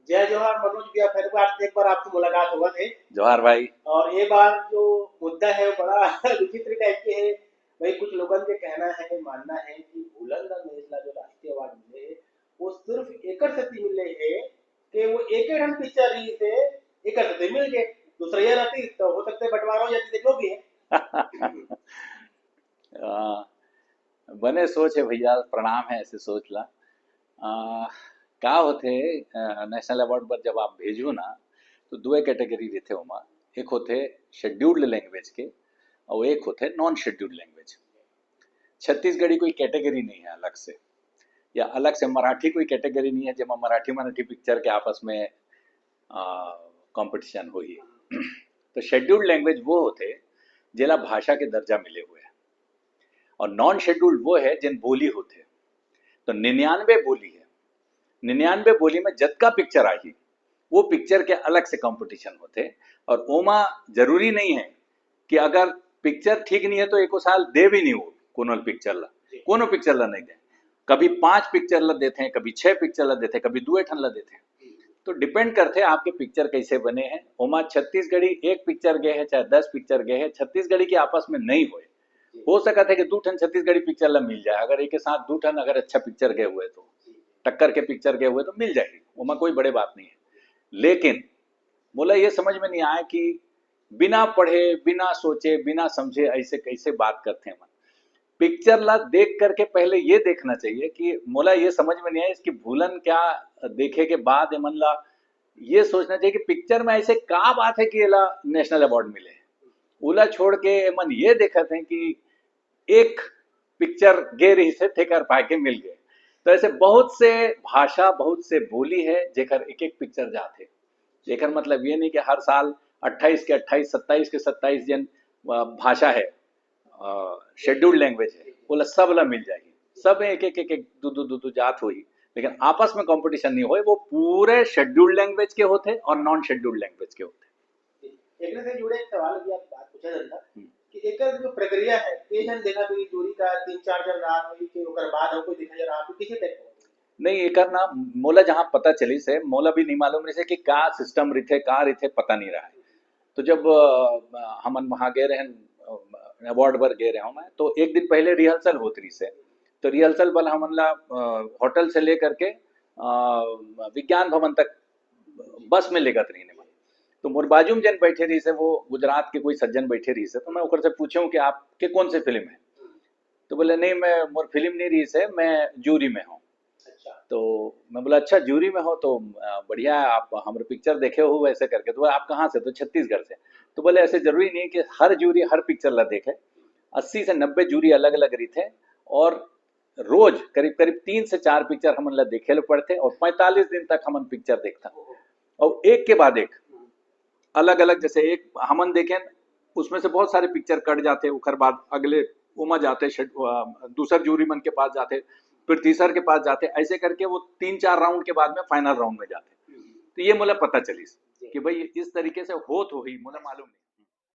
जय जोहार मनोज भैया, फिर बार एक बार आपसे मुलाकात हुआ थे। जोहार भाई। और ये बार जो मुद्दा है वो बड़ा विचित्र टाइप के है। भाई कुछ लोगों के कहना है, मानना है कि भूलन मेजला जो राष्ट्रीय अवार्ड मिले वो सिर्फ एक सती मिले है कि वो एक ही रन पिक्चर रही से एक सती मिल गए। दूसरा ये रहती तो हो सकते बंटवारा हो जाती, देखो भी है। आ, बने सोच है भैया, प्रणाम है ऐसे सोच ला। आ, का होते नेशनल अवार्ड पर जब आप भेजो ना, तो दो कैटेगरी रहते ओमा। एक होते शेड्यूल्ड लैंग्वेज के और एक होते नॉन शेड्यूल्ड लैंग्वेज। छत्तीसगढ़ी कोई कैटेगरी नहीं है अलग से, या अलग से मराठी कोई कैटेगरी नहीं है जब मराठी मराठी पिक्चर के आपस में कंपटीशन हो ही। तो शेड्यूल्ड लैंग्वेज वो होते जिला भाषा के दर्जा मिले हुए हैं, और नॉन शेड्यूल्ड वो है जिन बोली होते। तो 99 बोली है, 99 बोली में जतका पिक्चर आई वो पिक्चर के अलग से कंपटीशन होते। और ओमा जरूरी नहीं है कि अगर पिक्चर ठीक नहीं है तो एको साल दे भी नहीं हो कोनो पिक्चर ला, कोनो पिक्चर ला नहीं दे। कभी 5 पिक्चर ला देते हैं, कभी 6 पिक्चर ला देते हैं, कभी 2 ठन ला देते हैं। तो डिपेंड करते हैं आपके पिक्चर कैसे बने हैं। ओमा छत्तीसगढ़ी एक पिक्चर गए है चाहे 10 पिक्चर गए हैं, छत्तीसगढ़ी के आपस में नहीं हुए। हो सकता है कि 2 ठन छत्तीसगढ़ी पिक्चर ला मिल जाए, अगर एक के साथ 2 ठन अगर अच्छा पिक्चर गए हुए तो टक्कर के पिक्चर गए हुए तो मिल जाएगी, ओमा कोई बड़े बात नहीं है। लेकिन बोला ये समझ में नहीं आया कि बिना पढ़े बिना सोचे बिना समझे ऐसे कैसे बात करते हैं। पिक्चर ला देख करके पहले ये देखना चाहिए कि मोला ये समझ में नहीं आया इसकी भूलन क्या। देखे के बाद मन ला ये सोचना चाहिए कि पिक्चर में ऐसे का बात है कि ये ला नेशनल अवार्ड मिले। उला छोड़ के मन ये देखा थे कि एक पिक्चर गे रही से थे कर पाए के मिल गए। तो ऐसे बहुत से भाषा बहुत से बोली है जेकर एक एक पिक्चर जाते। जेकर मतलब ये नहीं कि हर साल 28 के 28 27 के 27 जन भाषा है, शेड्यूल्ड लैंग्वेज है, बोला सब ला मिल जाएगी। सब एक एक एक एक दो दो दो दो जात हुई, लेकिन आपस में कंपटीशन नहीं हुए। वो पूरे शेड्यूल्ड लैंग्वेज के होते और नॉन शेड्यूल्ड लैंग्वेज के होते। एक से जुड़े एक सवाल भी आप बात पूछा जाता कि एकर जो प्रक्रिया है के जन देखा तो दूरी का 3-4 जन रात हुई कि ओकर बाद हम कोई दिखा रहा तो किसी तक नहीं एकर ना मोला जहाँ पता चली से मोला भी नहीं मालूम रही से कि का सिस्टम रही का रही पता नहीं रहा है। तो जब हम वहाँ गए रहे अवार्ड पर गए रहे मैं, तो एक दिन पहले रिहर्सल होत रही से। तो रिहर्सल बल हमन ला होटल से लेकर के विज्ञान भवन तक बस में लेकर रही। तो मोर बाजू में जन बैठे रही से वो गुजरात के कोई सज्जन बैठे रही से। तो मैं ओकर से पूछूं कि आपके कौन से फिल्म है। तो बोले नहीं मैं मोर फिल्म नहीं रही से, मैं जूरी में हूँ। तो मैं बोला अच्छा जूरी में हो तो बढ़िया है, आप हमारे पिक्चर देखे हो वैसे करके। तो आप कहाँ से? तो छत्तीसगढ़ से। तो बोले ऐसे जरूरी नहीं कि हर जूरी हर पिक्चर ला देखे, 80 से 90 जूरी अलग अलग रही थे, और रोज करीब करीब 3 से 4 पिक्चर हमन ला देखे ला पड़ते, और 45 दिन तक हमन पिक्चर देखता, और एक के बाद एक अलग अलग। जैसे एक हमन देखें उसमें से बहुत सारे पिक्चर कट जाते, उखर बाद अगले उमा जाते, दूसर जूरी मन के पास जाते, फिर तीसर के पास जाते, ऐसे करके वो 3-4 राउंड के बाद में फाइनल राउंड में जाते। तो ये मुझे पता चली कि भाई इस तरीके से हो तो ही मुझे मालूम नहीं।